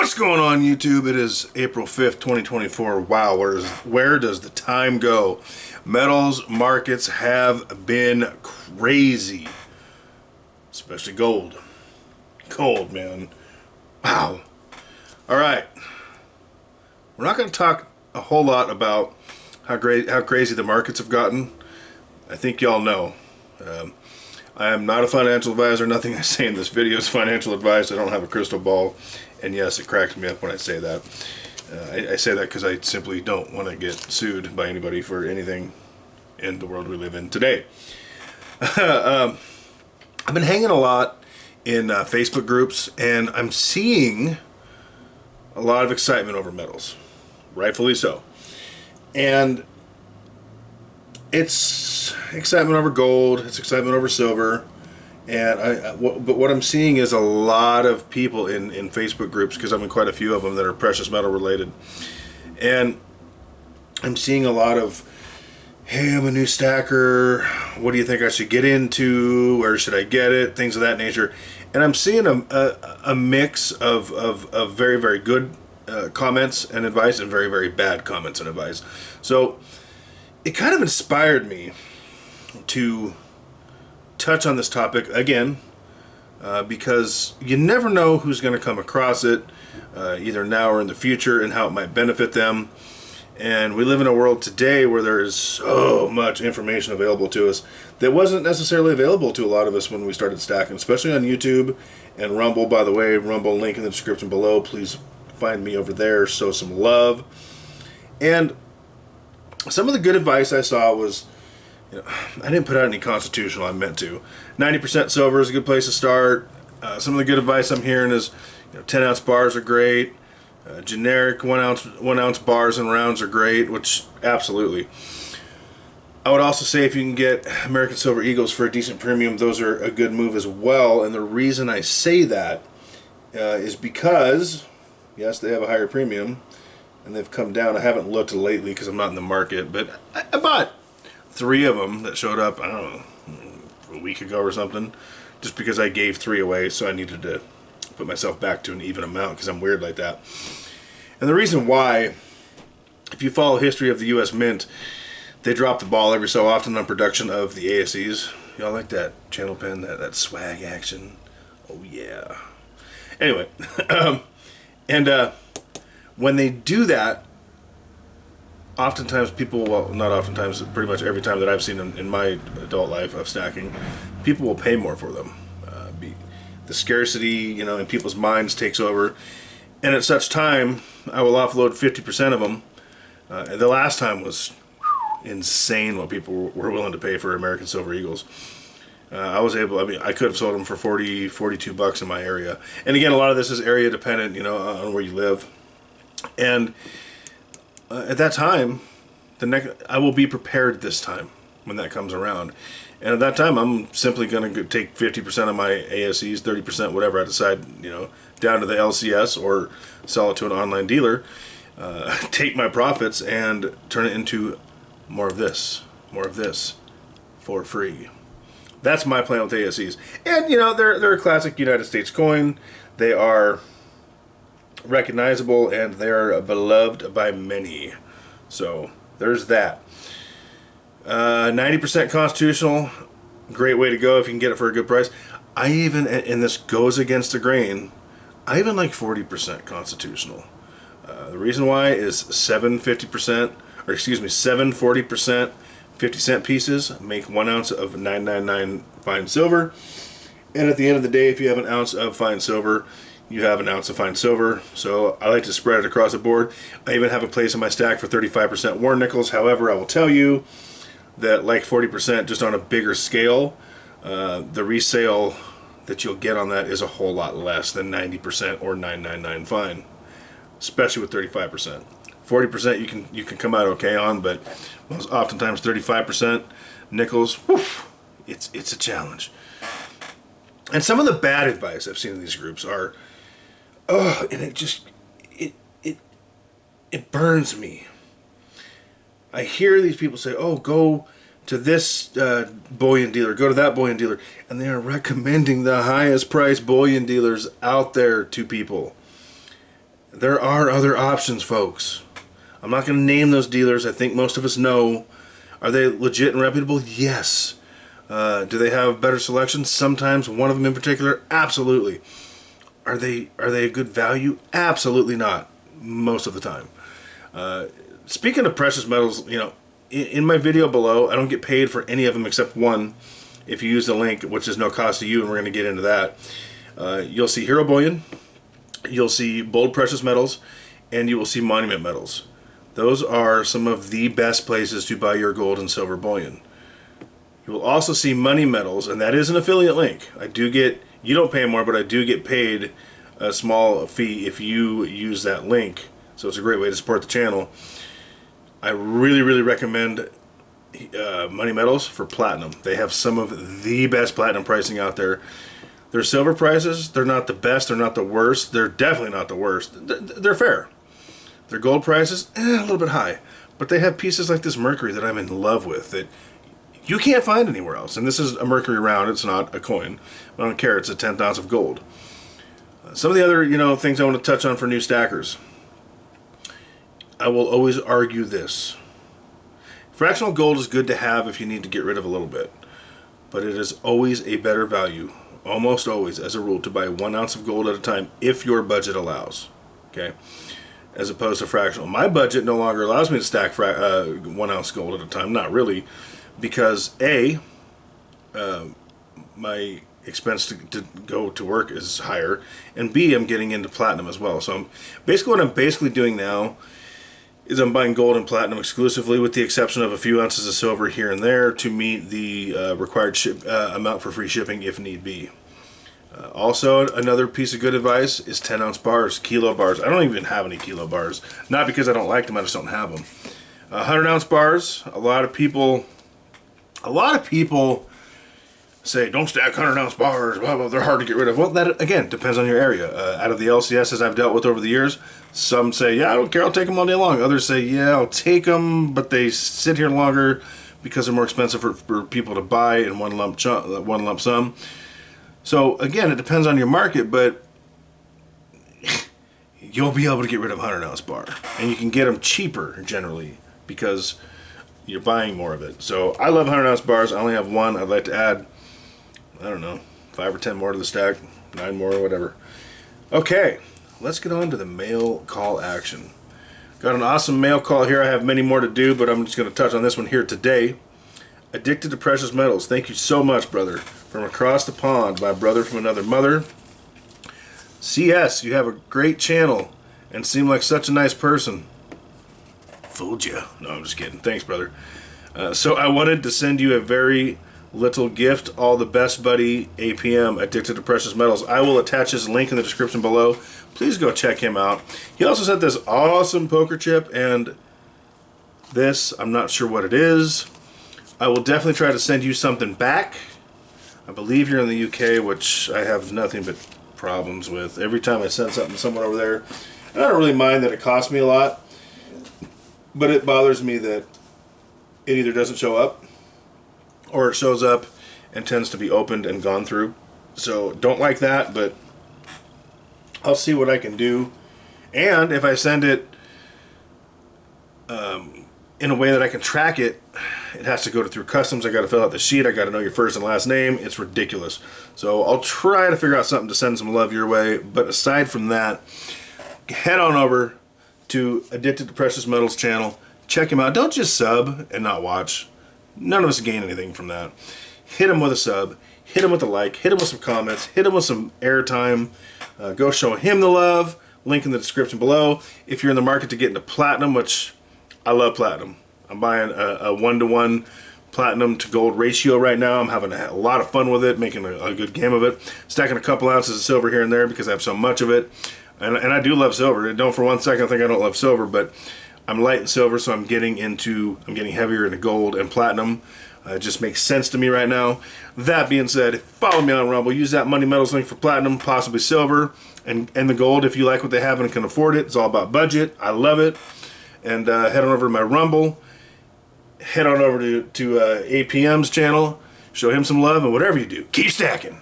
What's going on, YouTube? It is April 5th, 2024. Wow, where does the time go? Metals markets have been crazy. Especially gold. Gold, man. Wow. Alright. We're not going to talk a whole lot about how crazy the markets have gotten. I think y'all know. I am not a financial advisor. Nothing I say in this video is financial advice. I don't have a crystal ball. And yes, it cracks me up when I say that. I say that because I simply don't want to get sued by anybody for anything in the world we live in today. I've been hanging a lot in Facebook groups, and I'm seeing a lot of excitement over metals. Rightfully so. And it's excitement over gold, it's excitement over silver, and but what I'm seeing is a lot of people in Facebook groups, because I'm in quite a few of them that are precious metal related, and I'm seeing a lot of, hey, I'm a new stacker, what do you think I should get into, where should I get it, things of that nature. And I'm seeing a mix of very, very good comments and advice and very, very bad comments and advice. So it kind of inspired me to touch on this topic again, because you never know who's going to come across it, either now or in the future, and how it might benefit them. And we live in a world today where there is so much information available to us that wasn't necessarily available to a lot of us when we started stacking, especially on YouTube and Rumble. By the way, Rumble, link in the description below. Please find me over there, show some love. And some of the good advice I saw was, I didn't put out any constitutional, I meant to. 90% silver is a good place to start. Some of the good advice I'm hearing is, 10-ounce bars are great. Generic 1 ounce bars and rounds are great, which absolutely. I would also say if you can get American Silver Eagles for a decent premium, those are a good move as well. And the reason I say that is because, yes, they have a higher premium, and they've come down. I haven't looked lately because I'm not in the market, but I bought 3 of them that showed up, I don't know, a week ago or something, just because I gave 3 away, so I needed to put myself back to an even amount because I'm weird like that. And the reason why, if you follow history of the U.S. Mint, they drop the ball every so often on production of the ASEs. Y'all like that channel pen, that swag action? Oh yeah. Anyway, when they do that, oftentimes people, well, not oftentimes, pretty much every time that I've seen them in my adult life of stacking, people will pay more for them. The scarcity, in people's minds takes over. And at such time, I will offload 50% of them. The last time was insane what people were willing to pay for American Silver Eagles. I could have sold them for 40, 42 bucks in my area. And again, a lot of this is area dependent, on where you live. And at that time, I will be prepared this time when that comes around. And at that time, I'm simply going to take 50% of my ASEs, 30%, whatever I decide, down to the LCS or sell it to an online dealer, take my profits and turn it into more of this for free. That's my plan with ASEs. And, they're a classic United States coin. They are recognizable and they are beloved by many. So there's that. 90% constitutional, great way to go if you can get it for a good price. I even, and this goes against the grain, I even like 40% constitutional. The reason why is 7 40% 50-cent pieces make 1 ounce of 999 fine silver. And at the end of the day, if you have an ounce of fine silver, you have an ounce of fine silver. So I like to spread it across the board. I even have a place in my stack for 35% worn nickels. However, I will tell you that, like 40%, just on a bigger scale, the resale that you'll get on that is a whole lot less than 90% or 999 fine, especially with 35%. 40% you can come out okay on, but oftentimes 35% nickels, woof, it's a challenge. And some of the bad advice I've seen in these groups are, and it burns me. I hear these people say, go to this bullion dealer, go to that bullion dealer, and they are recommending the highest price bullion dealers out there to people. There are other options, folks. I'm not going to name those dealers. I think most of us know. Are they legit and reputable? Yes. Do they have better selections? Sometimes. One of them in particular? Absolutely. Are they a good value? Absolutely not. Most of the time. Speaking of precious metals, you know, in my video below, I don't get paid for any of them except one. If you use the link, which is no cost to you, and we're going to get into that. You'll see Hero Bullion, you'll see Bold Precious Metals, and you will see Monument Metals. Those are some of the best places to buy your gold and silver bullion. You will also see Money Metals, and that is an affiliate link. I do get, you don't pay more, but I do get paid a small fee if you use that link. So it's a great way to support the channel. I really, really recommend Money Metals for platinum. They have some of the best platinum pricing out there. Their silver prices, they're not the best, they're not the worst. They're definitely not the worst. They're fair. Their gold prices, a little bit high. But they have pieces like this mercury that I'm in love with that you can't find anywhere else. And this is a mercury round, it's not a coin. I don't care, it's a 10th ounce of gold. Some of the other, you know, things I want to touch on for new stackers. I will always argue this. Fractional gold is good to have if you need to get rid of a little bit. But it is always a better value, almost always, as a rule, to buy 1 ounce of gold at a time if your budget allows. Okay? As opposed to fractional. My budget no longer allows me to stack 1 ounce gold at a time. Not really. Because A, my expense to go to work is higher. And B, I'm getting into platinum as well. So what I'm basically doing now is I'm buying gold and platinum exclusively, with the exception of a few ounces of silver here and there to meet the required amount for free shipping if need be. Also, another piece of good advice is 10 ounce bars, kilo bars. I don't even have any kilo bars. Not because I don't like them, I just don't have them. 100 ounce bars, a lot of people say, don't stack 100 ounce bars, blah, blah, they're hard to get rid of. Well, that, again, depends on your area. Out of the LCSs I've dealt with over the years, some say, yeah, I don't care, I'll take them all day long. Others say, yeah, I'll take them, but they sit here longer because they're more expensive for people to buy in one lump sum. So, again, it depends on your market, but you'll be able to get rid of a 100 ounce bar. And you can get them cheaper, generally, because you're buying more of it. So, I love 100 ounce bars. I only have one. I'd like to add, I don't know, 5 or 10 more to the stack, 9 more, whatever. Okay, let's get on to the mail call action. Got an awesome mail call here. I have many more to do, but I'm just going to touch on this one here today. Addicted to Precious Metals. Thank you so much, brother. From across the pond, my brother from another mother. CS, you have a great channel and seem like such a nice person. Fooled you. No, I'm just kidding. Thanks, brother. So I wanted to send you a very little gift. All the best, buddy. APM, Addicted to Precious Metals. I will attach his link in the description below. Please go check him out. He also sent this awesome poker chip, and this, I'm not sure what it is. I will definitely try to send you something back. I believe you're in the UK, which I have nothing but problems with. Every time I send something to someone over there, and I don't really mind that it costs me a lot, but it bothers me that it either doesn't show up or it shows up and tends to be opened and gone through. So don't like that, but I'll see what I can do. And if I send it in a way that I can track it, it has to go through customs. I got to fill out the sheet. I got to know your first and last name. It's ridiculous. So I'll try to figure out something to send some love your way. But aside from that, head on over to Addicted to Precious Metals channel. Check him out. Don't just sub and not watch. None of us gain anything from that. Hit him with a sub. Hit him with a like. Hit him with some comments. Hit him with some airtime. Go show him the love. Link in the description below. If you're in the market to get into platinum, which I love platinum. I'm buying a 1-to-1 platinum to gold ratio right now. I'm having a lot of fun with it, making a good game of it. Stacking a couple ounces of silver here and there because I have so much of it. And I do love silver. Don't for one second think I don't love silver, but I'm light in silver, so I'm getting heavier into gold and platinum. It just makes sense to me right now. That being said, follow me on Rumble. Use that Money Metals link for platinum, possibly silver, and the gold if you like what they have and can afford it. It's all about budget. I love it. And head on over to my Rumble. Head on over to APM's channel. Show him some love, and whatever you do, keep stacking.